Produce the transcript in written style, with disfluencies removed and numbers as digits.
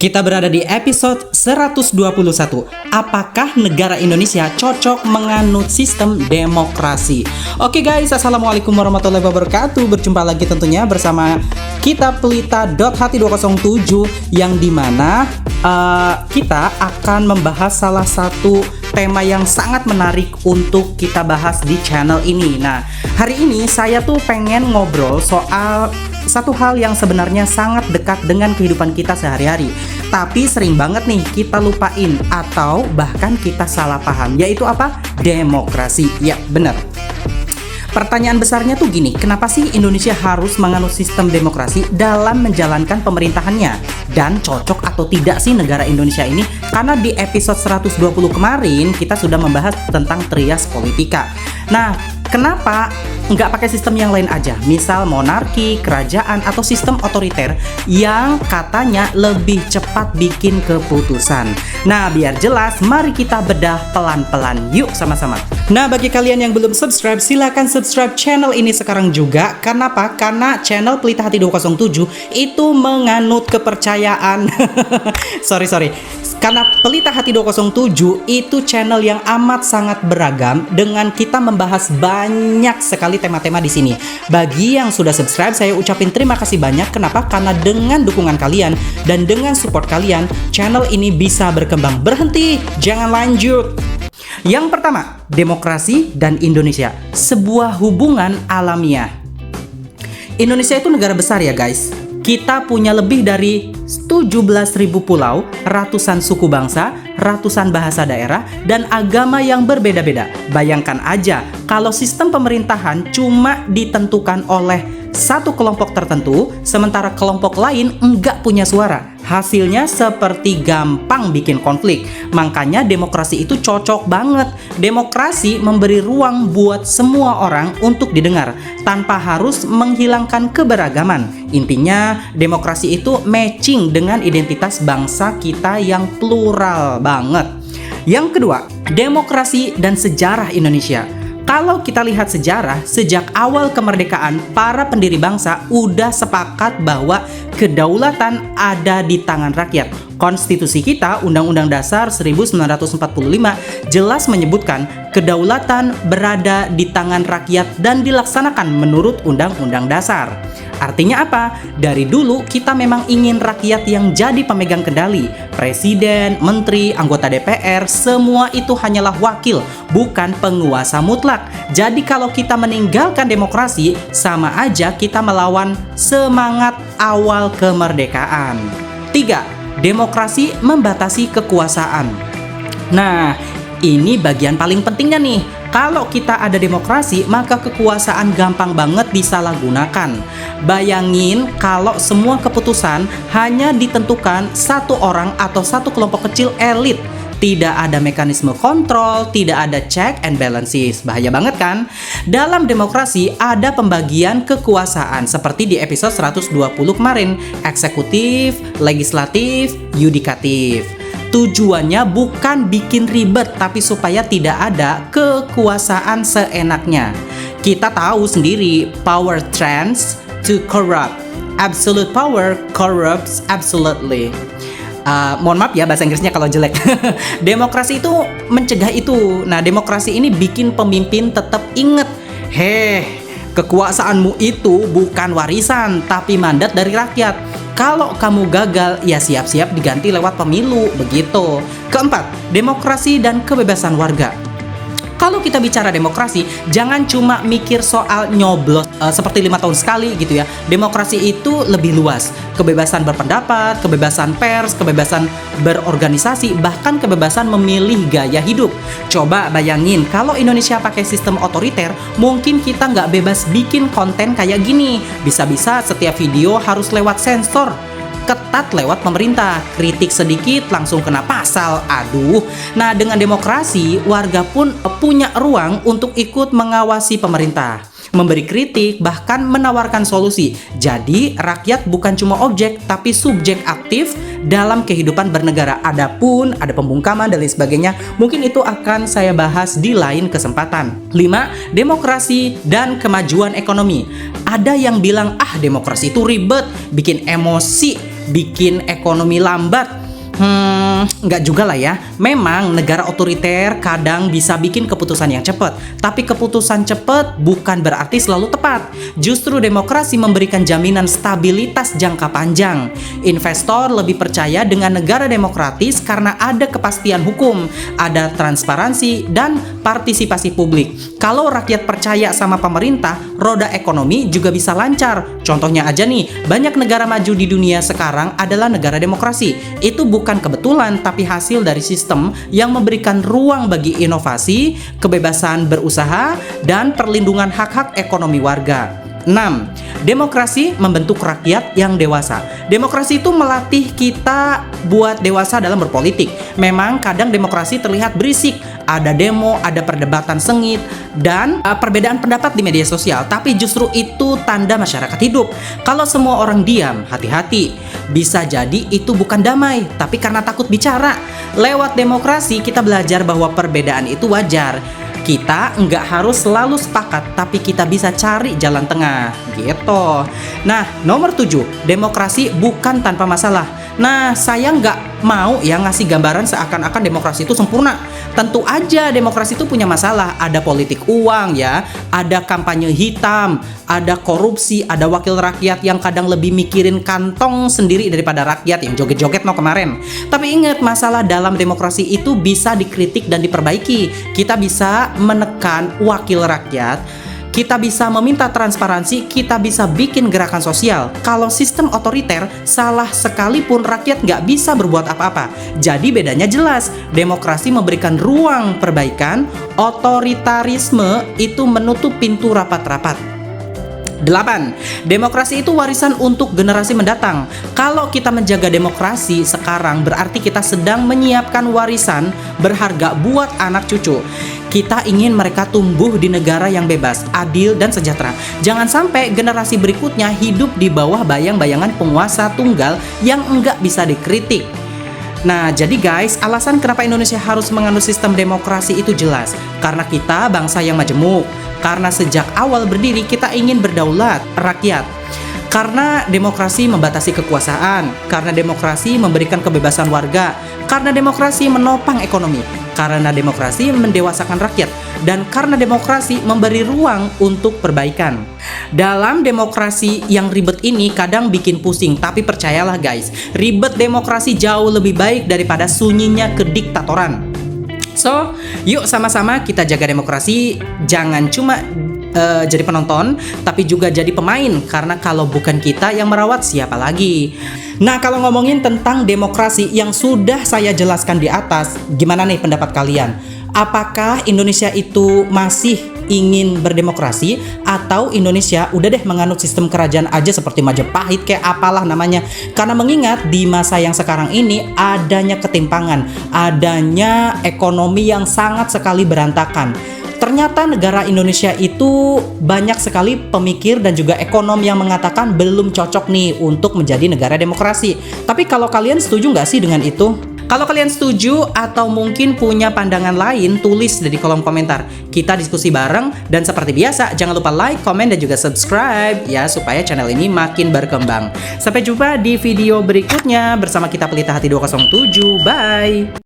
Kita berada di episode 121. Apakah negara Indonesia cocok menganut sistem demokrasi? Oke guys, assalamualaikum warahmatullahi wabarakatuh. Berjumpa lagi tentunya bersama kita Pelita.Hati207, yang dimana kita akan membahas salah satu tema yang sangat menarik untuk kita bahas di channel ini. Nah, hari ini saya tuh pengen ngobrol soal satu hal yang sebenarnya sangat dekat dengan kehidupan kita sehari-hari, tapi sering banget nih kita lupain atau bahkan kita salah paham, yaitu apa? Demokrasi. Ya, benar. Pertanyaan besarnya tuh gini, kenapa sih Indonesia harus menganut sistem demokrasi dalam menjalankan pemerintahannya? Dan cocok atau tidak sih negara Indonesia ini? Karena di episode 120 kemarin kita sudah membahas tentang trias politika. Nah, kenapa nggak pakai sistem yang lain aja? Misal monarki, kerajaan, atau sistem otoriter yang katanya lebih cepat bikin keputusan. Nah, biar jelas, mari kita bedah pelan-pelan. Yuk sama-sama. Nah, bagi kalian yang belum subscribe, silakan subscribe channel ini sekarang juga. Kenapa? Karena channel Pelita Hati 207 itu menganut kepercayaan. sorry. Karena Pelita Hati 207 itu channel yang amat sangat beragam, dengan kita membahas banyak sekali tema-tema di sini. Bagi yang sudah subscribe, saya ucapin terima kasih banyak. Kenapa? Karena dengan dukungan kalian dan dengan support kalian, channel ini bisa berkembang. Berhenti, jangan lanjut. Yang pertama, demokrasi dan Indonesia, sebuah hubungan alamiah. Indonesia itu negara besar ya guys. Kita punya lebih dari 17.000 pulau, ratusan suku bangsa, ratusan bahasa daerah, dan agama yang berbeda-beda. Bayangkan aja, kalau sistem pemerintahan cuma ditentukan oleh satu kelompok tertentu, sementara kelompok lain enggak punya suara. Hasilnya seperti gampang bikin konflik. Makanya demokrasi itu cocok banget. Demokrasi memberi ruang buat semua orang untuk didengar tanpa harus menghilangkan keberagaman. Intinya, demokrasi itu matching dengan identitas bangsa kita yang plural banget. Yang kedua, demokrasi dan sejarah Indonesia. Kalau kita lihat sejarah, sejak awal kemerdekaan, para pendiri bangsa udah sepakat bahwa kedaulatan ada di tangan rakyat. Konstitusi kita, Undang-Undang Dasar 1945, jelas menyebutkan kedaulatan berada di tangan rakyat dan dilaksanakan menurut Undang-Undang Dasar. Artinya apa? Dari dulu kita memang ingin rakyat yang jadi pemegang kendali. Presiden, menteri, anggota DPR, semua itu hanyalah wakil, bukan penguasa mutlak. Jadi kalau kita meninggalkan demokrasi, sama aja kita melawan semangat awal kemerdekaan. 3. Demokrasi membatasi kekuasaan. Nah, ini bagian paling pentingnya nih. Kalau kita ada demokrasi, maka kekuasaan gampang banget disalahgunakan. Bayangin kalau semua keputusan hanya ditentukan satu orang atau satu kelompok kecil elit. Tidak ada mekanisme kontrol, tidak ada check and balances. Bahaya banget kan? Dalam demokrasi ada pembagian kekuasaan seperti di episode 120 kemarin. Eksekutif, legislatif, yudikatif. Tujuannya bukan bikin ribet, tapi supaya tidak ada kekuasaan seenaknya. Kita tahu sendiri, power trends to corrupt. Absolute power corrupts absolutely. Mohon maaf ya bahasa Inggrisnya kalau jelek. Demokrasi itu mencegah itu. Nah, demokrasi ini bikin pemimpin tetap inget, kekuasaanmu itu bukan warisan, tapi mandat dari rakyat. Kalau kamu gagal, ya siap-siap diganti lewat pemilu, begitu. Keempat, demokrasi dan kebebasan warga. Kalau kita bicara demokrasi, jangan cuma mikir soal nyoblos seperti 5 tahun sekali gitu ya. Demokrasi itu lebih luas. Kebebasan berpendapat, kebebasan pers, kebebasan berorganisasi, bahkan kebebasan memilih gaya hidup. Coba bayangin, kalau Indonesia pakai sistem otoriter, mungkin kita nggak bebas bikin konten kayak gini. Bisa-bisa setiap video harus lewat sensor. Ketat lewat pemerintah, kritik sedikit langsung kena pasal. Aduh. Nah, dengan demokrasi, warga pun punya ruang untuk ikut mengawasi pemerintah, memberi kritik, bahkan menawarkan solusi. Jadi, rakyat bukan cuma objek, tapi subjek aktif dalam kehidupan bernegara. Adapun ada pembungkaman dan lain sebagainya, mungkin itu akan saya bahas di lain kesempatan. 5. Demokrasi dan kemajuan ekonomi. Ada yang bilang, demokrasi itu ribet, bikin emosi, bikin ekonomi lambat? Nggak juga lah ya. Memang negara otoriter kadang bisa bikin keputusan yang cepat, tapi keputusan cepat bukan berarti selalu tepat. Justru demokrasi memberikan jaminan stabilitas jangka panjang. Investor lebih percaya dengan negara demokratis karena ada kepastian hukum, ada transparansi, dan partisipasi publik. Kalau rakyat percaya sama pemerintah, roda ekonomi juga bisa lancar. Contohnya aja nih, banyak negara maju di dunia sekarang adalah negara demokrasi. Itu bukan kebetulan, tapi hasil dari sistem yang memberikan ruang bagi inovasi, kebebasan berusaha, dan perlindungan hak-hak ekonomi warga. 6. Demokrasi membentuk rakyat yang dewasa. Demokrasi itu melatih kita buat dewasa dalam berpolitik. Memang kadang demokrasi terlihat berisik, ada demo, ada perdebatan sengit, dan perbedaan pendapat di media sosial. Tapi justru itu tanda masyarakat hidup. Kalau semua orang diam, hati-hati. Bisa jadi itu bukan damai, tapi karena takut bicara. Lewat demokrasi kita belajar bahwa perbedaan itu wajar. Kita nggak harus selalu sepakat, tapi kita bisa cari jalan tengah, gitu. Nah, nomor 7, demokrasi bukan tanpa masalah. Nah, saya nggak mau ya ngasih gambaran seakan-akan demokrasi itu sempurna. Tentu aja demokrasi itu punya masalah. Ada politik uang ya, ada kampanye hitam, ada korupsi, ada wakil rakyat yang kadang lebih mikirin kantong sendiri daripada rakyat yang joget-joget kemarin. Tapi ingat, masalah dalam demokrasi itu bisa dikritik dan diperbaiki. Kita bisa menekan wakil rakyat, kita bisa meminta transparansi, kita bisa bikin gerakan sosial. Kalau sistem otoriter, salah sekalipun rakyat nggak bisa berbuat apa-apa. Jadi bedanya jelas, demokrasi memberikan ruang perbaikan, otoritarisme itu menutup pintu rapat-rapat. 8. Demokrasi itu warisan untuk generasi mendatang. Kalau kita menjaga demokrasi sekarang, berarti kita sedang menyiapkan warisan berharga buat anak cucu. Kita ingin mereka tumbuh di negara yang bebas, adil, dan sejahtera. Jangan sampai generasi berikutnya hidup di bawah bayang-bayangan penguasa tunggal yang enggak bisa dikritik. Nah, jadi guys, alasan kenapa Indonesia harus menganut sistem demokrasi itu jelas. Karena kita bangsa yang majemuk. Karena sejak awal berdiri kita ingin berdaulat rakyat. Karena demokrasi membatasi kekuasaan. Karena demokrasi memberikan kebebasan warga. Karena demokrasi menopang ekonomi. Karena demokrasi mendewasakan rakyat. Dan karena demokrasi memberi ruang untuk perbaikan. Dalam demokrasi yang ribet ini kadang bikin pusing. Tapi percayalah guys, ribet demokrasi jauh lebih baik daripada sunyinya kediktatoran. So, yuk sama-sama kita jaga demokrasi. Jangan cuma jadi penonton, tapi juga jadi pemain. Karena kalau bukan kita yang merawat, siapa lagi? Nah, kalau ngomongin tentang demokrasi yang sudah saya jelaskan di atas, gimana nih pendapat kalian? Apakah Indonesia itu masih ingin berdemokrasi, atau Indonesia udah deh menganut sistem kerajaan aja seperti Majapahit kayak apalah namanya? Karena mengingat di masa yang sekarang ini adanya ketimpangan, adanya ekonomi yang sangat sekali berantakan. Ternyata negara Indonesia itu banyak sekali pemikir dan juga ekonom yang mengatakan belum cocok nih untuk menjadi negara demokrasi. Tapi kalau kalian setuju nggak sih dengan itu? Kalau kalian setuju atau mungkin punya pandangan lain, tulis di kolom komentar. Kita diskusi bareng, dan seperti biasa jangan lupa like, komen, dan juga subscribe ya, supaya channel ini makin berkembang. Sampai jumpa di video berikutnya bersama kita Pelita Hati 207. Bye!